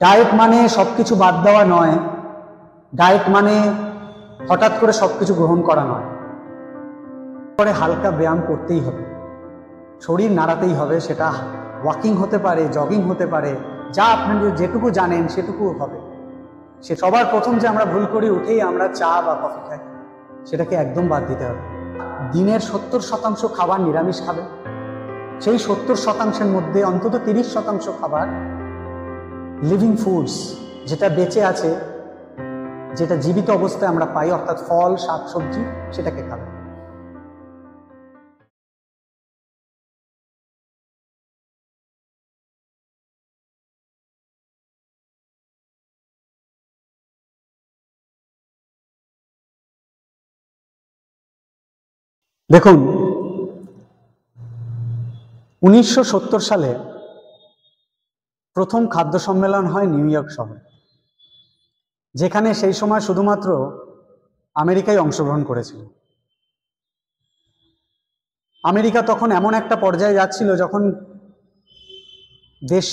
Diet মানে সবকিছু বাদ দেওয়া নয়, ডায়েট মানে হঠাৎ করে সবকিছু গ্রহণ করা নয়। পরে হালকা ব্যায়াম করতেই হবে, শরীর নাড়াতেই হবে। সেটা ওয়াকিং হতে পারে, জগিং হতে পারে, যা আপনি যেটুকু জানেন সেটুকু হবে। সে সবার প্রথম যে আমরা ভুল করি, উঠেই আমরা চা বা কফি খাই, সেটাকে একদম বাদ দিতে হবে। দিনের 70% খাবার নিরামিষ খাবে। সেই 70%-এর মধ্যে অন্তত 30% খাবার লিভিং ফুডস, যেটা বেঁচে আছে, যেটা জীবিত অবস্থায় আমরা পাই, অর্থাৎ ফল, শাক, সবজি, সেটাকে খাবে। দেখুন, 1970 সালে প্রথম খাদ্য সম্মেলন হয় নিউ ইয়র্ক শহরে, যেখানে সেই সময় শুধুমাত্র আমেরিকায় অংশগ্রহণ করেছিল। আমেরিকা তখন এমন একটা পর্যায়ে যাচ্ছিল যখন দেশ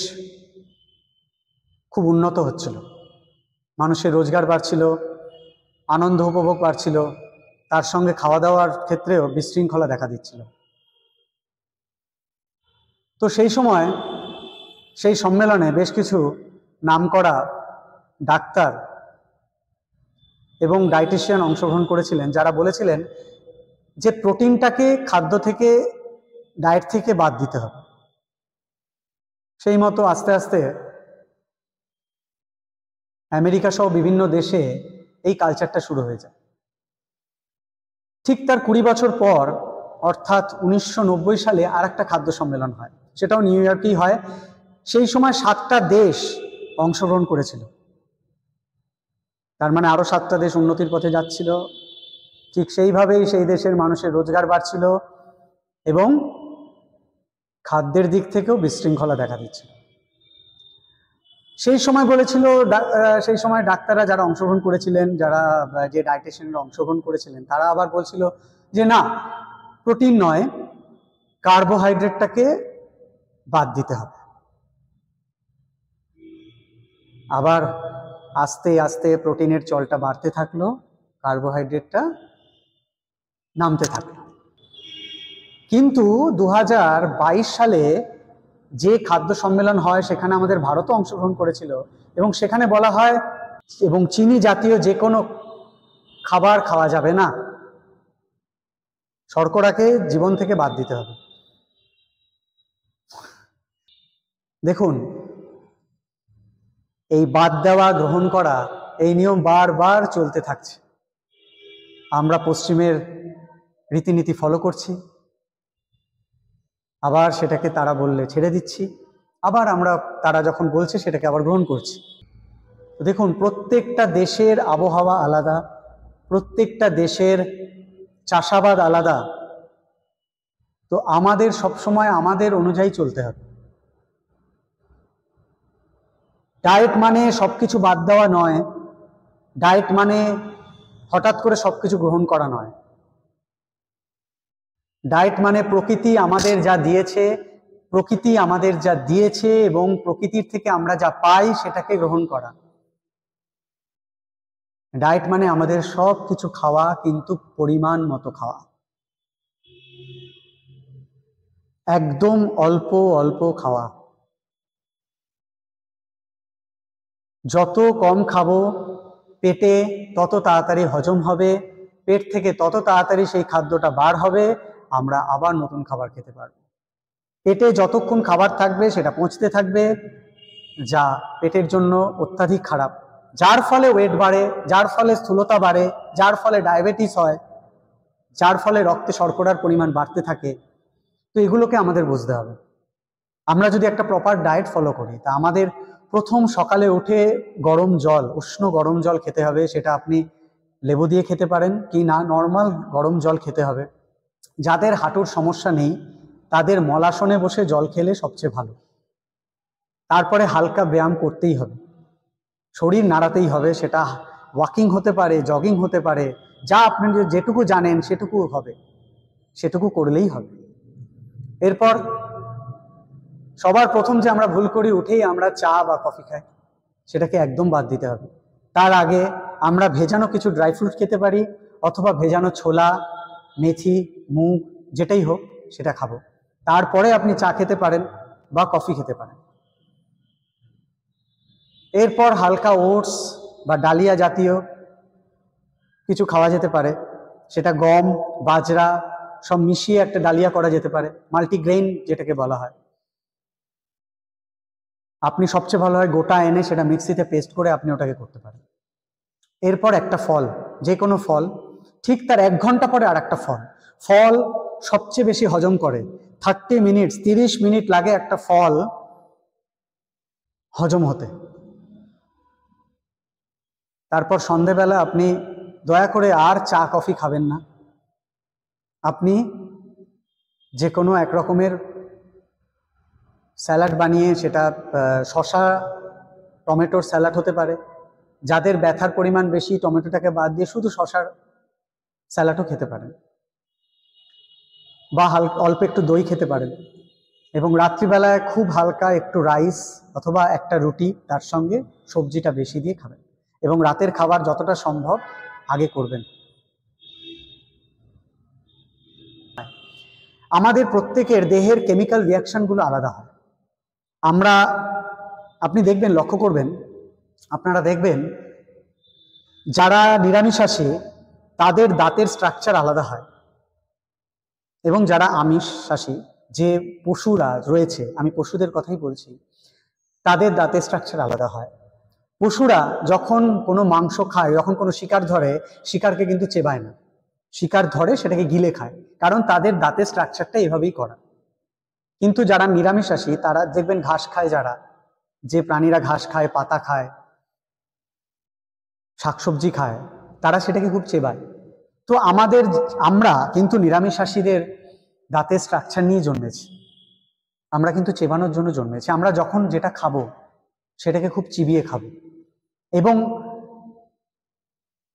খুব উন্নত হচ্ছিল, মানুষের রোজগার বাড়ছিল, আনন্দ উপভোগ বাড়ছিল, তার সঙ্গে খাওয়া দাওয়ার ক্ষেত্রেও বিশৃঙ্খলা দেখা দিচ্ছিল। তো সেই সময় সেই সম্মেলনে বেশ কিছু নামকরা ডাক্তার এবং ডায়েটিশিয়ান অংশগ্রহণ করেছিলেন, যারা বলেছিলেন যে প্রোটিনটাকে খাদ্য থেকে, ডায়েট থেকে বাদ দিতে হবে। সেই মতো আস্তে আস্তে আমেরিকা সহ বিভিন্ন দেশে এই কালচারটা শুরু হয়ে যায়। ঠিক তার 20 বছর পর, অর্থাৎ 1990 সালে আর একটা খাদ্য সম্মেলন হয়, সেটাও নিউ ইয়র্কেই হয়। সেই সময় 7টা দেশ অংশগ্রহণ করেছিল, তার মানে আরো 7টা দেশ উন্নতির পথে যাচ্ছিল। ঠিক সেইভাবেই সেই দেশের মানুষের রোজগার বাড়ছিল এবং খাদ্যের দিক থেকেও বিশৃঙ্খলা দেখা দিচ্ছে। সেই সময় বলেছিল, সেই সময় ডাক্তাররা যারা অংশগ্রহণ করেছিলেন, যারা যে ডায়েটিশিয়ানরা অংশগ্রহণ করেছিলেন, তারা আবার বলছিল যে না, প্রোটিন নয়, কার্বোহাইড্রেটটাকে বাদ দিতে হবে। আবার আস্তে আস্তে প্রোটিনের চলটা বাড়তে থাকলো, কার্বোহাইড্রেটটা নামতে থাকলো। কিন্তু 2022 সালে যে খাদ্য সম্মেলন হয়, সেখানে আমাদের ভারতও অংশগ্রহণ করেছিল, এবং সেখানে বলা হয় এবং চিনি জাতীয় যে কোনো খাবার খাওয়া যাবে না, শর্করাকে জীবন থেকে বাদ দিতে হবে। দেখুন, এই বাদ দেওয়া, গ্রহণ করা, এই নিয়ম বারবার চলতে থাকছে। আমরা পশ্চিমের রীতিনীতি ফলো করছি, আবার সেটাকে তারা বললে ছেড়ে দিচ্ছি, আবার আমরা তারা যখন বলছে সেটাকে আবার গ্রহণ করছি। দেখুন, প্রত্যেকটা দেশের আবহাওয়া আলাদা, প্রত্যেকটা দেশের চাষাবাদ আলাদা। তো আমাদের সবসময় আমাদের অনুযায়ী চলতে হবে। ডায়েট মানে সবকিছু বাদ দেওয়া নয়, ডায়েট মানে হঠাৎ করে সবকিছু গ্রহণ করা নয়। ডায়েট মানে প্রকৃতি আমাদের যা দিয়েছে, প্রকৃতি আমাদের যা দিয়েছে এবং প্রকৃতির থেকে আমরা যা পাই সেটাকে গ্রহণ করা। ডায়েট মানে আমাদের সব কিছু খাওয়া, কিন্তু পরিমাণ মতো খাওয়া, একদম অল্প অল্প খাওয়া। যত কম খাবো, পেটে তত তাড়াতাড়ি হজম হবে, পেট থেকে তত তাড়াতাড়ি সেই খাদ্যটা বার হবে, আমরা আবার নতুন খাবার খেতে পারবো। পেটে যতক্ষণ খাবার থাকবে সেটা পচতে থাকবে, যা পেটের জন্য অত্যাধিক খারাপ, যার ফলে ওয়েট বাড়ে, যার ফলে স্থূলতা বাড়ে, যার ফলে ডায়াবেটিস হয়, যার ফলে রক্তে শর্করার পরিমাণ বাড়তে থাকে। তো এগুলোকে আমাদের বুঝতে হবে। আমরা যদি একটা প্রপার ডায়েট ফলো করি, তা আমাদের প্রথম সকালে উঠে গরম জল, উষ্ণ গরম জল খেতে হবে। সেটা আপনি লেবু দিয়ে খেতে পারেন, কি না নর্মাল গরম জল খেতে হবে। যাদের হাঁটুর সমস্যা নেই, তাদের মলাসনে বসে জল খেলে সবচেয়ে ভালো। তারপরে হালকা ব্যায়াম করতেই হবে, শরীর নাড়াতেই হবে। সেটা ওয়াকিং হতে পারে, জগিং হতে পারে, যা আপনি যেটুকু জানেন সেটুকু হবে, সেটুকু করলেই হবে। এরপর সবার প্রথম যে আমরা ভুল করি, উঠেই আমরা চা বা কফি খাই, সেটাকে একদম বাদ দিতে হবে। তার আগে আমরা ভেজানো কিছু ড্রাই ফ্রুট খেতে পারি, অথবা ভেজানো ছোলা, মেথি, মুগ, যেটাই হোক সেটা খাবো। তারপরে আপনি চা খেতে পারেন বা কফি খেতে পারেন। এরপর হালকা ওটস বা ডালিয়া জাতীয় কিছু খাওয়া যেতে পারে, সেটা গম, বাজরা সব মিশিয়ে একটা ডালিয়া করা যেতে পারে, মাল্টিগ্রেইন যেটাকে বলা হয়। আপনি সবচেয়ে ভালো হয় গোটা এনে সেটা মিক্সিতে পেস্ট করে আপনি ওটাকে করতে পারেন। এরপর একটা ফল, যে কোনো ফল, ঠিক তার 1 ঘন্টা পরে আর একটা ফল। ফল সবচেয়ে বেশি হজম করে, 30 মিনিট লাগে একটা ফল হজম হতে। তারপর সন্ধেবেলা আপনি দয়া করে আর চা কফি খাবেন না। আপনি যে কোনো এক রকমের স্যালাড বানিয়ে, সেটা শসা টমেটোর স্যালাড হতে পারে, যাদের ব্যথার পরিমাণ বেশি টমেটোটাকে বাদ দিয়ে শুধু শসার স্যালাডও খেতে পারেন, বা অল্প একটু দই খেতে পারেন। এবং রাত্রিবেলায় খুব হালকা একটু রাইস অথবা একটা রুটি, তার সঙ্গে সবজিটা বেশি দিয়ে খাবেন, এবং রাতের খাবার যতটা সম্ভব আগে করবেন। আমাদের প্রত্যেকের দেহের কেমিক্যাল রিয়াকশনগুলো আলাদা হয়। আপনি দেখবেন, লক্ষ্য করবেন, আপনারা দেখবেন যারা নিরামিষাশী তাদের দাঁতের স্ট্রাকচার আলাদা হয়, এবং যারা আমিষাশী, যে পশুরা রয়েছে, আমি পশুদের কথাই বলছি, তাদের দাঁতের স্ট্রাকচার আলাদা হয়। পশুরা যখন কোনো মাংস খায়, যখন কোনো শিকার ধরে, শিকারকে কিন্তু চেবায় না, শিকার ধরে সেটাকে গিলে খায়, কারণ তাদের দাঁতের স্ট্রাকচারটা এভাবেই করা। কিন্তু যারা নিরামিষাশী তারা দেখবেন ঘাস খায়, যারা, যে প্রাণীরা ঘাস খায়, পাতা খায়, শাকসবজি খায়, তারা সেটাকে খুব চেবায়। তো আমরা কিন্তু নিরামিষাশীদের দাঁতের স্ট্রাকচার নিয়ে জন্মেছি, আমরা কিন্তু চেবানোর জন্য জন্মেছি। আমরা যখন যেটা খাবো সেটাকে খুব চিবিয়ে খাবো। এবং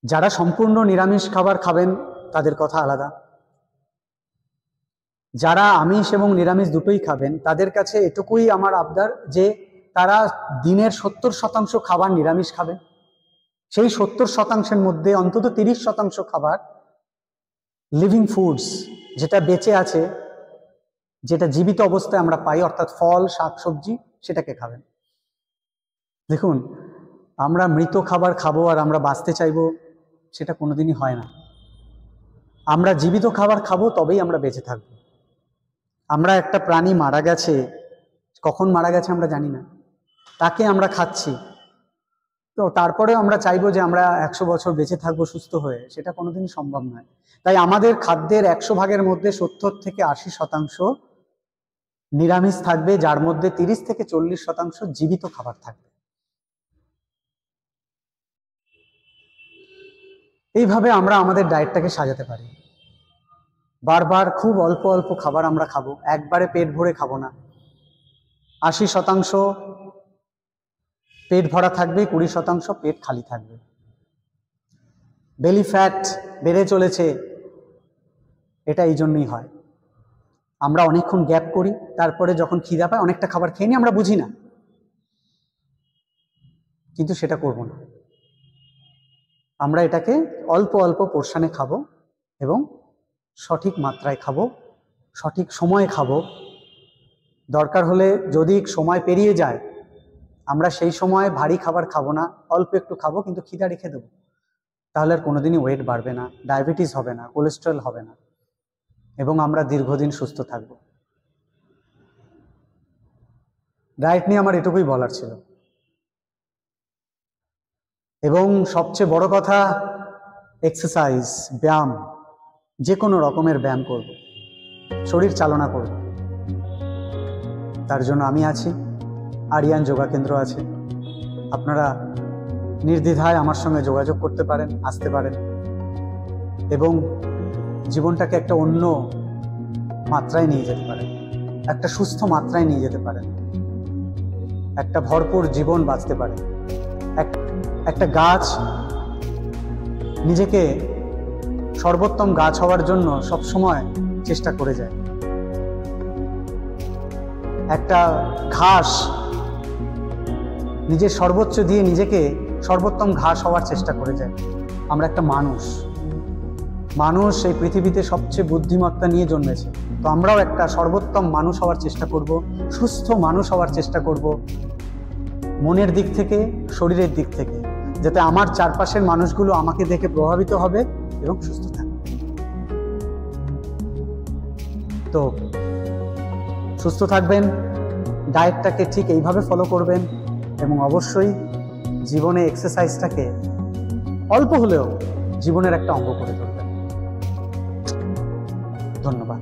যারা সম্পূর্ণ নিরামিষ খাবার খাবেন তাদের কথা আলাদা। যারা আমিষ এবং নিরামিষ দুটোই খাবেন তাদের কাছে এটুকুই আমার আবদার যে তারা দিনের 70% খাবার নিরামিষ খাবেন। সেই 70%-এর মধ্যে অন্তত 30% খাবার লিভিং ফুডস, যেটা বেঁচে আছে, যেটা জীবিত অবস্থায় আমরা পাই, অর্থাৎ ফল, শাকসবজি, সেটাকে খাবেন। দেখুন, আমরা মৃত খাবার খাবো আর আমরা বাঁচতে চাইবো, সেটা কোনোদিনই হয় না। আমরা জীবিত খাবার খাবো, তবেই আমরা বেঁচে থাকবো। আমরা একটা প্রাণী মারা গেছে, কখন মারা গেছে আমরা জানি না, তাকে আমরা খাচ্ছি, তো তারপরেও আমরা চাইবো যে আমরা 100 বছর বেঁচে থাকবো সুস্থ হয়ে, সেটা কোনোদিনই সম্ভব নয়। তাই আমাদের খাদ্যের 100 ভাগের মধ্যে 70 থেকে 80% নিরামিষ থাকবে, যার মধ্যে 30 থেকে 40% জীবিত খাবার থাকবে। এইভাবে আমরা আমাদের ডায়েটটাকে সাজাতে পারি। বারবার খুব অল্প অল্প খাবার আমরা খাবো, একবারে পেট ভরে খাবো না। 80% পেট ভরা থাকবে, 20% পেট খালি থাকবে। বেলি ফ্যাট বেড়ে চলেছে, এটা এই জন্যই হয়। আমরা অনেকক্ষণ গ্যাপ করি, তারপরে যখন খিদা পায় অনেকটা খাবার খেয়ে নিই, আমরা বুঝি না, কিন্তু সেটা করব না। আমরা এটাকে অল্প অল্প পোর্শনে খাবো, এবং সঠিক মাত্রায় খাবো, সঠিক সময়ে খাবো। দরকার হলে যদি সময় পেরিয়ে যায়, আমরা সেই সময় ভারী খাবার খাবো না, অল্প একটু খাবো, কিন্তু খিদা রেখে দেবো। তাহলে আর কোনোদিনই ওয়েট বাড়বে না, ডায়াবেটিস হবে না, কোলেস্টেরল হবে না, এবং আমরা দীর্ঘদিন সুস্থ থাকব। ডায়েট নিয়ে আমার এটুকুই বলার ছিল। এবং সবচেয়ে বড় কথা, এক্সারসাইজ, ব্যায়াম, যে কোনো রকমের ব্যায়াম করব, শরীর চালনা করব। তার জন্য আমি আছি, আরিয়ান যোগা কেন্দ্র আছে। আপনারা নির্দ্বিধায় আমার সঙ্গে যোগাযোগ করতে পারেন, আসতে পারেন, এবং জীবনটাকে একটা অন্য মাত্রায় নিয়ে যেতে পারেন, একটা সুস্থ মাত্রায় নিয়ে যেতে পারেন, একটা ভরপুর জীবন বাঁচতে পারেন। একটা গাছ নিজেকে সর্বোত্তম গাছ হওয়ার জন্য সবসময় চেষ্টা করে যায়। একটা ঘাস নিজের সর্বোচ্চ দিয়ে নিজেকে সর্বোত্তম ঘাস হওয়ার চেষ্টা করে যায়। আমরা একটা মানুষ এই পৃথিবীতে সবচেয়ে বুদ্ধিমত্তা নিয়ে জন্মেছে, তো আমরাও একটা সর্বোত্তম মানুষ হওয়ার চেষ্টা করব, সুস্থ মানুষ হওয়ার চেষ্টা করব, মনের দিক থেকে, শরীরের দিক থেকে, যাতে আমার চারপাশের মানুষগুলো আমাকে দেখে প্রভাবিত হবে এবং সুস্থ থাকবে। তো সুস্থ থাকবেন, ডায়েটটাকে ঠিক এইভাবে ফলো করবেন এবং অবশ্যই জীবনে এক্সারসাইজটাকে অল্প হলেও জীবনের একটা অঙ্গ করে তুলবেন। ধন্যবাদ।